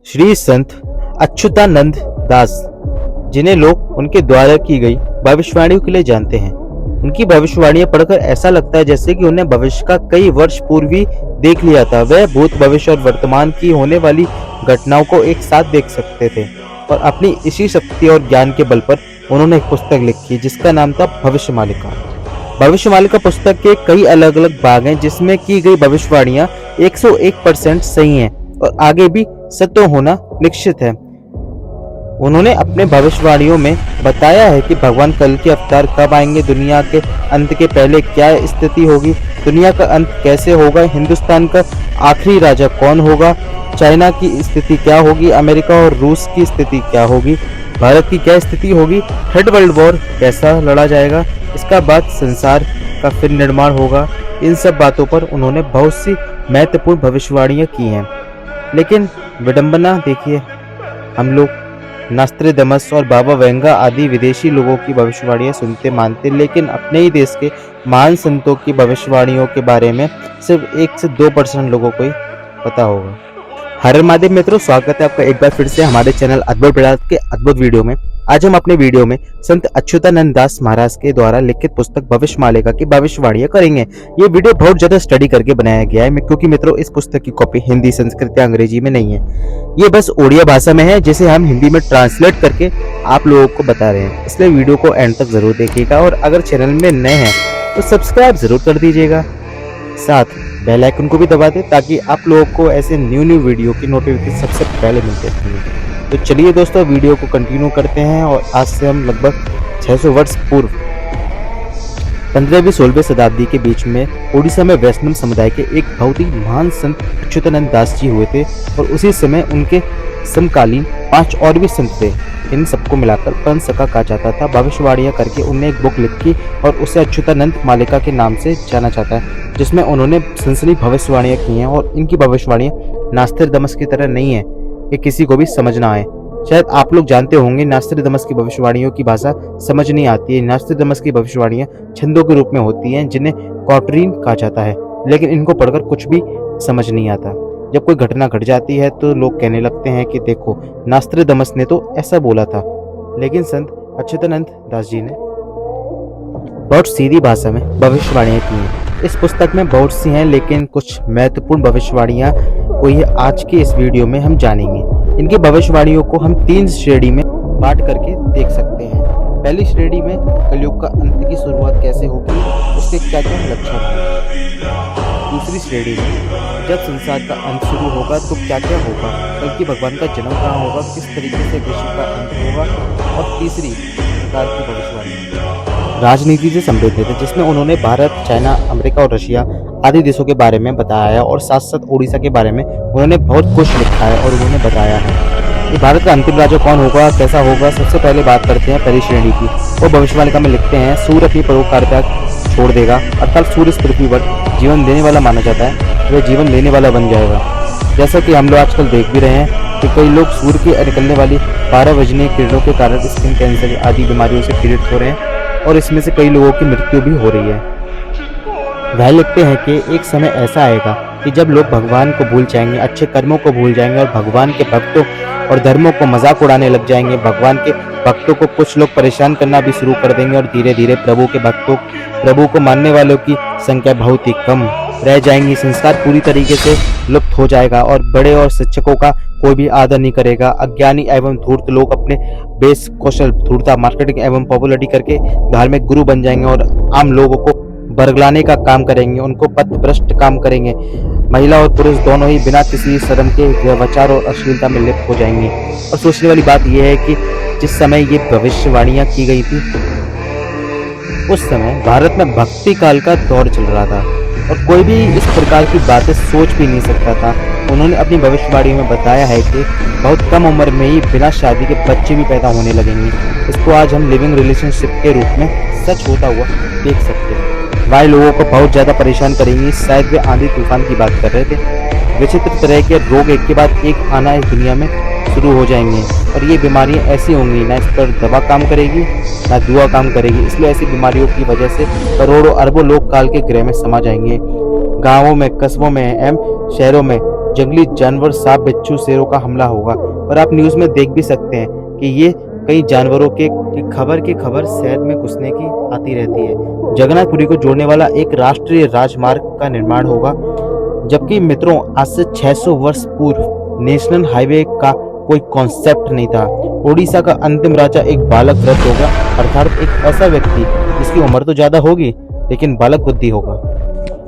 श्री संत अच्युतानंद दास, जिन्हें लोग उनके द्वारा की गई भविष्यवाणियों के लिए जानते हैं। उनकी भविष्यवाणियां पढ़कर ऐसा लगता है जैसे कि उन्हें भविष्य का कई वर्ष पूर्व ही देख लिया था। वह भूत, भविष्य और वर्तमान की होने वाली घटनाओं को एक साथ देख सकते थे और अपनी इसी शक्ति और ज्ञान के बल पर उन्होंने एक पुस्तक लिखी जिसका नाम था भविष्यमालिका। भविष्यमालिका पुस्तक के कई अलग अलग भाग हैं जिसमें की गई भविष्यवाणियां 101% सही हैं और आगे भी सत्य होना निश्चित है। उन्होंने अपने भविष्यवाणियों में बताया है कि भगवान कल के अवतार कब आएंगे, दुनिया के अंत के पहले क्या स्थिति होगी, दुनिया का अंत कैसे होगा, हिंदुस्तान का आखिरी राजा कौन होगा, चाइना की स्थिति क्या होगी, अमेरिका और रूस की स्थिति क्या होगी, भारत की क्या स्थिति होगी, थर्ड वर्ल्ड वॉर कैसा लड़ा जाएगा, इसका बाद संसार का फिर निर्माण होगा। इन सब बातों पर उन्होंने बहुत सी महत्वपूर्ण भविष्यवाणियां की हैं। लेकिन विडंबना देखिए, हम लोग नास्ट्रेडमस और बाबा वेंगा आदि विदेशी लोगों की भविष्यवाणियां सुनते मानते, लेकिन अपने ही देश के महान संतों की भविष्यवाणियों के बारे में सिर्फ 1 से 2% लोगों को ही पता होगा। हर महादेव मित्रों, स्वागत है आपका एक बार फिर से हमारे चैनल अद्भुत प्रयास के अद्भुत वीडियो में। आज हम अपने वीडियो में संत अच्युतानंद दास महाराज के द्वारा लिखित पुस्तक भविष्यमालिका की भविष्यवाणियां करेंगे। ये वीडियो बहुत ज्यादा स्टडी करके बनाया गया है क्योंकि मित्रों इस पुस्तक की कॉपी हिंदी, संस्कृत या अंग्रेजी में नहीं है। ये बस ओडिया भाषा में है जिसे हम हिंदी में ट्रांसलेट करके आप लोगों को बता रहे हैं। इसलिए वीडियो को एंड तक जरूर देखिएगा और अगर चैनल में नए हैं तो सब्सक्राइब जरूर कर दीजिएगा, साथ बेल आइकन को भी दबा दें ताकि आप लोगों को ऐसे न्यू वीडियो की नोटिफिकेशन सबसे पहले मिलते रहेंगे। तो चलिए दोस्तों, वीडियो को कंटिन्यू करते हैं और आज से हम लगभग 600 वर्ष पूर्व 15वीं 16वीं शताब्दी के बीच में उड़ीसा में वैष्णव समुदाय के एक बहुत ही महान संत अच्युतानंद दास जी हुए थे और उसी समय उनके समकालीन 5 और भी संत थे। इन सबको मिलाकर पंचसखा कहा जाता था। भविष्यवाणियां करके उन्होंने एक बुक लिखी और उसे अच्युतानंद मालिका के नाम से जाना जाता है, जिसमें उन्होंने सनसनी भविष्यवाणियां की हैं और इनकी भविष्यवाणियां नास्ट्रेडमस की तरह नहीं है कि किसी को भी समझ ना आए। शायद आप लोग जानते होंगे नास्ट्रेडमस की भविष्यवाणियों की भाषा समझ नहीं आती है। नास्ट्रेडमस की भविष्यवाणियां छंदों के रूप में होती हैं जिन्हें क्वार्टरीन कहा जाता है, लेकिन इनको पढ़कर कुछ भी समझ नहीं आता। जब कोई घटना घट जाती है तो लोग कहने लगते हैं कि देखो नास्ट्रेडमस ने तो ऐसा बोला था, लेकिन संत अच्युतानंद दास जी ने बहुत सीधी भाषा में भविष्यवाणियां की हैं। इस पुस्तक में बहुत सी हैं, लेकिन कुछ महत्वपूर्ण भविष्यवाणियां को ही आज के इस वीडियो में हम जानेंगे। इनकी भविष्यवाणियों को हम 3 श्रेणी में बांट करके देख सकते हैं। पहली श्रेणी में कलयुग का अंत की शुरुआत कैसे होगी, उसके क्या क्या लक्षण हैं। दूसरी श्रेणी में जब संसार का अंत शुरू होगा तो क्या क्या होगा, बल्कि भगवान का जन्म कहाँ होगा, किस तरीके से विश्व का अंत होगा। और तीसरी प्रकार की भविष्यवाणी राजनीति से संबंधित है, जिसमें उन्होंने भारत, चाइना, अमेरिका और रशिया आदि देशों के बारे में बताया है और साथ साथ उड़ीसा के बारे में उन्होंने बहुत कुछ लिखा है और उन्होंने बताया है कि भारत का अंतिम राजा कौन होगा, कैसा होगा। सबसे पहले बात करते हैं पहली श्रेणी की। वो भविष्यवाणिका में लिखते हैं सूर्य अपनी परोपकारिता छोड़ देगा, अर्थात सूर्य इस पृथ्वी पर जीवन देने वाला माना जाता है, वह जीवन लेने वाला बन जाएगा। जैसा कि हम लोग आजकल देख भी रहे हैं कि कई लोग सूर्य की निकलने वाली 12 वजनी किरणों के कारण स्किन कैंसर आदि बीमारियों से पीड़ित हो रहे हैं और इसमें से कई लोगों की मृत्यु भी हो रही है। वह लिखते हैं कि एक समय ऐसा आएगा कि जब लोग भगवान को भूल जाएंगे, अच्छे कर्मों को भूल जाएंगे और भगवान के भक्तों और धर्मों को मजाक उड़ाने लग जाएंगे। भगवान के भक्तों को कुछ लोग परेशान करना भी शुरू कर देंगे और धीरे धीरे प्रभु को मानने वालों की संख्या बहुत ही कम रह जाएंगी। संस्कार पूरी तरीके से लुप्त हो जाएगा और बड़े और शिक्षकों का कोई भी आदर नहीं करेगा। अज्ञानी एवं धूर्त लोग अपने बेस कौशल, धूर्तता, मार्केटिंग एवं पॉपुलरिटी करके धार्मिक गुरु बन जाएंगे और आम लोगों को बरगलाने का काम करेंगे, उनको पथभ्रष्ट काम करेंगे। महिला और पुरुष दोनों ही बिना किसी शर्म के व्यभिचार और अश्लीलता में लिप्त हो जाएंगे। और सोचने वाली बात यह है कि जिस समय ये भविष्यवाणियां की गई थी उस समय भारत में भक्ति काल का दौर चल रहा था और कोई भी इस प्रकार की बातें सोच भी नहीं सकता था। उन्होंने अपनी भविष्यवाणी में बताया है कि बहुत कम उम्र में ही बिना शादी के बच्चे भी पैदा होने लगेंगे। इसको आज हम लिविंग रिलेशनशिप के रूप में सच होता हुआ देख सकते हैं। वह लोगों को बहुत ज्यादा परेशान करेंगी। शायद वे आंधी तूफान की बात कर रहे थे। विचित्र तरह के रोग एक के बाद एक आना इस दुनिया में शुरू हो जाएंगे और ये बीमारियां ऐसी होंगी ना इस पर दवा काम करेगी ना दुआ काम करेगी। इसलिए ऐसी बीमारियों की वजह से करोड़ों अरबों लोग काल के ग्रह में समा जाएंगे। गांवों में, कस्बों में एवं शहरों में जंगली जानवर, सांप, बिच्छू, शेरों का हमला होगा। और आप न्यूज में देख भी सकते हैं कि ये कई जानवरों के खबर शहर में घुसने की आती रहती है। जगन्नाथपुरी को जोड़ने वाला एक राष्ट्रीय राजमार्ग का निर्माण होगा। जबकि मित्रों, आज से 600 वर्ष पूर्व नेशनल हाईवे का कोई कॉन्सेप्ट नहीं था। ओडिशा का अंतिम राजा एक बालक रथ होगा, अर्थात एक ऐसा व्यक्ति जिसकी उम्र तो ज्यादा होगी लेकिन बालक बुद्धि होगा।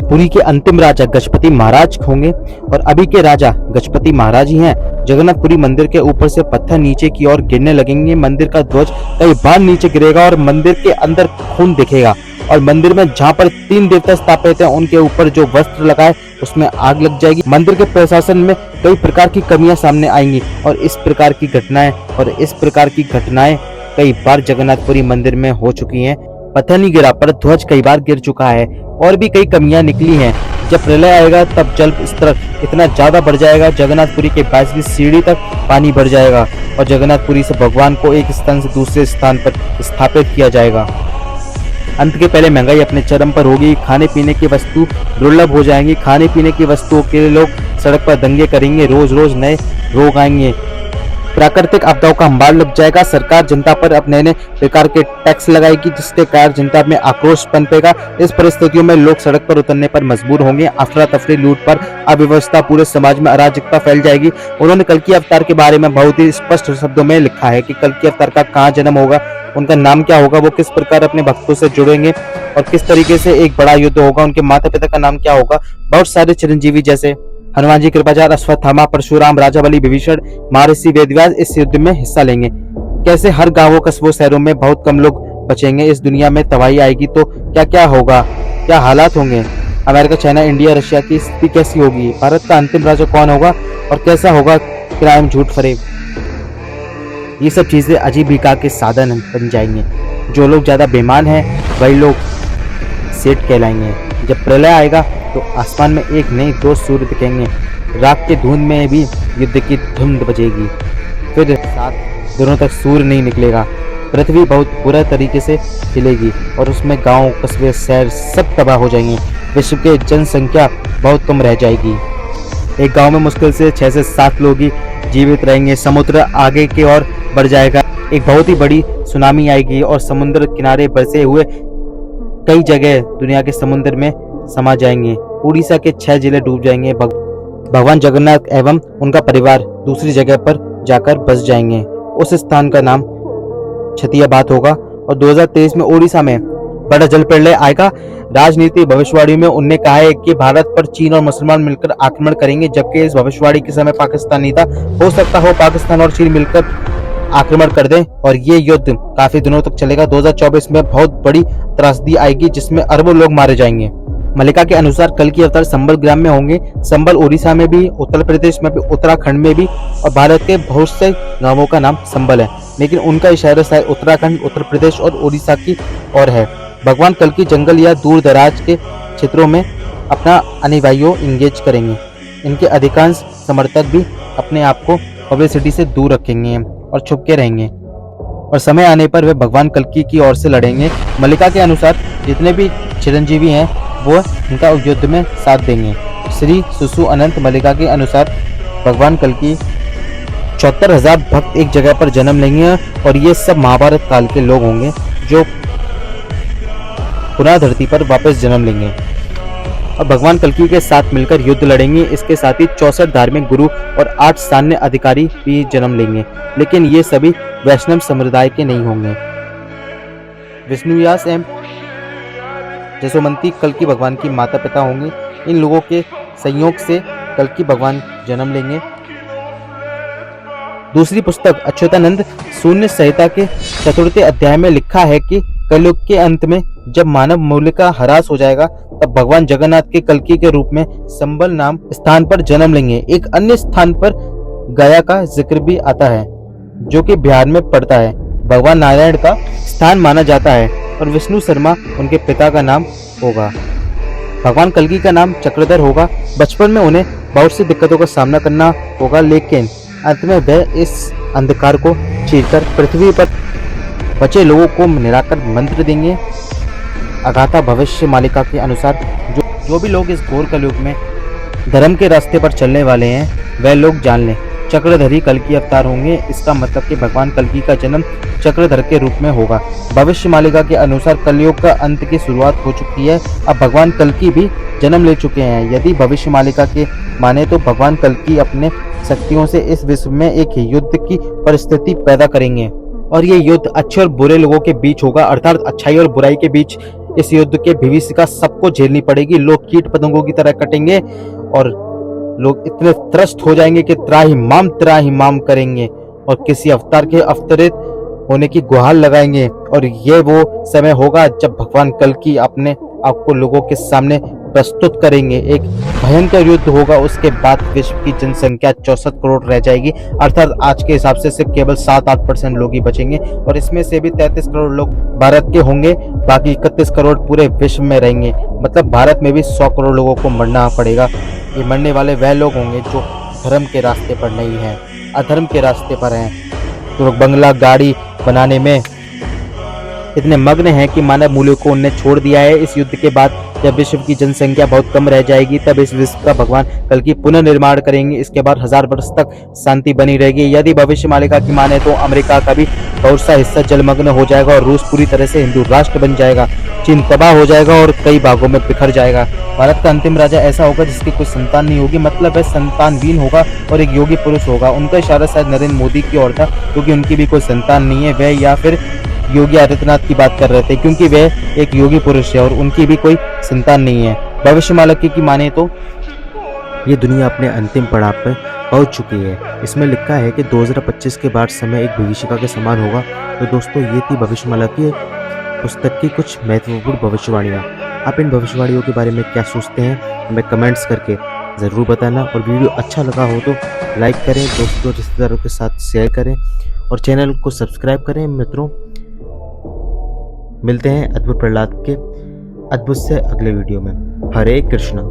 पुरी के अंतिम राजा गजपति महाराज होंगे और अभी के राजा गजपति महाराज ही हैं। जगन्नाथपुरी मंदिर के ऊपर से पत्थर नीचे की ओर गिरने लगेंगे। मंदिर का ध्वज कई बार नीचे गिरेगा और मंदिर के अंदर खून दिखेगा। और मंदिर में जहाँ पर 3 देवता स्थापित हैं उनके ऊपर जो वस्त्र लगाए उसमें आग लग जाएगी। मंदिर के प्रशासन में कई प्रकार की कमियां सामने आएंगी और इस प्रकार की घटनाएं कई बार जगन्नाथपुरी मंदिर में हो चुकी हैं। पत्थर नहीं गिरा पर ध्वज कई बार गिर चुका है और भी कई कमियां निकली हैं। जब प्रलय आएगा तब जल स्तर इतना ज्यादा बढ़ जाएगा, जगन्नाथपुरी के 22वीं सीढ़ी तक पानी भर जाएगा और जगन्नाथपुरी से भगवान को एक स्थान से दूसरे स्थान पर स्थापित किया जाएगा। अंत के पहले महंगाई अपने चरम पर होगी। खाने पीने की वस्तु दुर्लभ हो जाएंगी। खाने पीने की वस्तुओं के लिए लोग सड़क पर दंगे करेंगे। रोज रोज नए रोग आएंगे। प्राकृतिक आपदाओं का अंबार लग जाएगा। सरकार जनता पर अपने नए प्रकार के टैक्स लगाएगी जिसके कारण जनता में आक्रोश पनपेगा। इस परिस्थितियों में लोग सड़क पर उतरने पर मजबूर होंगे। अफरा तफरी, लूटपाट, अव्यवस्था, पूरे समाज में अराजकता फैल जाएगी। उन्होंने कल्कि अवतार के बारे में बहुत ही स्पष्ट शब्दों में लिखा है कि कल्कि अवतार का कहाँ जन्म होगा, उनका नाम क्या होगा, वो किस प्रकार अपने भक्तों से जुड़ेंगे और किस तरीके से एक बड़ा युद्ध होगा, उनके माता पिता का नाम क्या होगा। बहुत सारे चिरंजीवी जैसे हनुमान जी, कृपाचार्य, अश्वत्थामा, परशुराम, राजा बलि, विभीषण, महर्षि वेदव्यास इस युद्ध में हिस्सा लेंगे। कैसे हर गांवों, कस्बों, शहरों में बहुत कम लोग बचेंगे। इस दुनिया में तबाही आएगी तो क्या क्या होगा, क्या हालात होंगे। अमेरिका, चाइना, इंडिया, रशिया की स्थिति कैसी होगी। भारत का अंतिम राजा कौन होगा और कैसा होगा क्राइम, झूठ, फरेब। ये सब चीजें आजीविका के साधन बन जाएंगे। जो लोग ज्यादा बेईमान हैं वही लोग सेठ कहलाएंगे। जब प्रलय आएगा तो आसमान में एक नए 2 सूर्य दिखेंगे। रात के धुंध में भी युद्ध की धुंध बजेगी। फिर 7 दिनों तक सूर्य नहीं निकलेगा। पृथ्वी बहुत बुरा तरीके से हिलेगी और उसमें गांव, कस्बे, शहर सब तबाह हो जाएंगे। विश्व की जनसंख्या बहुत कम रह जाएगी। एक गांव में मुश्किल से 6 से 7 लोग ही जीवित रहेंगे। समुद्र आगे की ओर बढ़ जाएगा। एक बहुत ही बड़ी सुनामी आएगी और समुद्र किनारे बसे हुए कई जगह दुनिया के समुद्र में समा जाएंगे। उड़ीसा के 6 जिले डूब जाएंगे। भगवान जगन्नाथ एवं उनका परिवार दूसरी जगह पर जाकर बस जाएंगे। उस स्थान का नाम छतियाबाद होगा। और 2023 में उड़ीसा में बड़ा जल प्रलय आएगा। राजनीति भविष्यवाणी में उनने कहा है कि भारत पर चीन और मुसलमान मिलकर आक्रमण करेंगे, जबकि इस भविष्यवाणी के समय पाकिस्तान नहीं था। हो सकता हो पाकिस्तान और चीन मिलकर आक्रमण कर दें और ये युद्ध काफी दिनों तक चलेगा। 2024 में बहुत बड़ी त्रासदी आएगी जिसमें अरबों लोग मारे जाएंगे। मल्लिका के अनुसार कल्कि अवतार संबल ग्राम में होंगे। संबल उड़ीसा में भी, उत्तर प्रदेश में भी, उत्तराखंड में भी और भारत के बहुत से गांवों का नाम संबल है, लेकिन उनका इशारा शायद उत्तराखंड, उत्तर प्रदेश और उड़ीसा की ओर है। भगवान कल्कि जंगल या दूर दराज के क्षेत्रों में अपना अनुयायियों इंगेज करेंगे। इनके अधिकांश समर्थक भी अपने आप को पब्लिसिटी से दूर रखेंगे और छुप के रहेंगे और समय आने पर वे भगवान कल्कि की ओर से लड़ेंगे। मल्लिका के अनुसार जितने भी चिरंजीवी हैं वो इनका युद्ध में साथ देंगे। श्री सुसु अनंत मल्लिका के अनुसार भगवान कल्कि 74,000 भक्त एक जगह पर जन्म लेंगे और ये सब महाभारत काल के लोग होंगे जो पुनः धरती पर वापस जन्म लेंगे और भगवान कल्कि के साथ मिलकर युद्ध लड़ेंगे। इसके साथ ही 64 धार्मिक गुरु और 8 सैन्य अधिकारी भी जन्म लेंगे, लेकिन ये सभी वैष्णव समुदाय के नहीं होंगे। विष्णुयास एवं जसोमती कल्कि भगवान की माता पिता होंगे। इन लोगों के संयोग से कल्कि भगवान जन्म लेंगे। दूसरी पुस्तक अच्युतानंद शून्य संहिता के 4थे अध्याय में लिखा है कि कलयुग के अंत में जब मानव मूल्य का ह्रास हो जाएगा तब भगवान जगन्नाथ के कल्कि के रूप में संबल नाम स्थान पर जन्म लेंगे। एक अन्य स्थान पर गया का जिक्र भी आता है जो कि बिहार में पड़ता है। भगवान नारायण का स्थान माना जाता है और विष्णु शर्मा उनके पिता का नाम होगा। भगवान कल्कि का नाम चक्रधर होगा। बचपन में उन्हें बहुत सी दिक्कतों का सामना करना होगा, लेकिन अंत में वह इस अंधकार को चीरकर पृथ्वी पर बचे लोगों को निराकर मंत्र देंगे। अगाथा भविष्य मालिका के अनुसार जो भी लोग इस घोर कलयुग में धर्म के रास्ते पर चलने वाले हैं वह लोग जान लें, चक्रधरी कल्कि अवतार होंगे। इसका मतलब कि भगवान कल्कि का जन्म चक्रधर के रूप में होगा। भविष्य मालिका के अनुसार कलयुग का अंत की शुरुआत हो चुकी है। अब भगवान कल्कि भी जन्म ले चुके हैं। यदि भविष्य मालिका के माने तो भगवान कल्कि अपने शक्तियों से इस विश्व में एक युद्ध की परिस्थिति पैदा करेंगे और ये युद्ध अच्छे और बुरे लोगों के बीच होगा, अर्थात अच्छाई और बुराई के बीच। इस युद्ध के भविष्य सबको झेलनी पड़ेगी। लोग कीट पतंगों की तरह कटेंगे और लोग इतने त्रस्त हो जाएंगे कि त्राहिमाम करेंगे और किसी अवतार के अवतरित होने की गुहार लगाएंगे। और ये वो समय होगा जब भगवान कल्कि अपने आपको लोगों के सामने प्रस्तुत करेंगे। एक भयंकर युद्ध होगा। उसके बाद विश्व की जनसंख्या 64 करोड़ रह जाएगी, अर्थात आज के हिसाब से सिर्फ केवल 7-8% लोग ही बचेंगे और इसमें से भी 33 करोड़ लोग भारत के होंगे, बाकी 31 करोड़ पूरे विश्व में रहेंगे। मतलब भारत में भी 100 करोड़ लोगों को मरना पड़ेगा। ये मरने वाले वह लोग होंगे जो धर्म के रास्ते पर नहीं हैं, अधर्म के रास्ते पर हैं। तो लोग बंगला गाड़ी बनाने में इतने मग्न हैं कि मानव मूल्यों को उन्हें छोड़ दिया है। इस युद्ध के बाद जब विश्व की जनसंख्या बहुत कम रह जाएगी तब इस विश्व का भगवान कल्कि पुनर्निर्माण करेंगे। इसके बाद 1000 वर्ष तक शांति बनी रहेगी। यदि भविष्य मालिका की माने तो अमेरिका का भी बहुत सा हिस्सा जलमग्न हो जाएगा और रूस पूरी तरह से हिंदू राष्ट्र बन जाएगा। चीन तबाह हो जाएगा और कई भागों में बिखर जाएगा। भारत का अंतिम राजा ऐसा होगा जिसकी कोई संतान नहीं होगी, मतलब वह संतानहीन होगा और एक योगी पुरुष होगा। उनका इशारा शायद नरेंद्र मोदी की ओर था, क्योंकि उनकी भी कोई संतान नहीं है। वह या फिर योगी आदित्यनाथ की बात कर रहे थे, क्योंकि वे एक योगी पुरुष है और उनकी भी कोई संतान नहीं है। भविष्य मालिका की माने तो ये दुनिया अपने अंतिम पड़ाव पर पहुंच चुकी है। इसमें लिखा है कि 2025 के बाद समय एक भविष्यिका के समान होगा। तो दोस्तों, ये थी भविष्य मालिका की पुस्तक की कुछ महत्वपूर्ण भविष्यवाणियाँ। आप इन भविष्यवाणियों के बारे में क्या सोचते हैं हमें कमेंट्स करके ज़रूर बताना। और वीडियो अच्छा लगा हो तो लाइक करें, दोस्तों रिश्तेदारों के साथ शेयर करें और चैनल को सब्सक्राइब करें। मित्रों, मिलते हैं अद्भुत प्रहलाद के अद्भुत से अगले वीडियो में। हरे कृष्णा।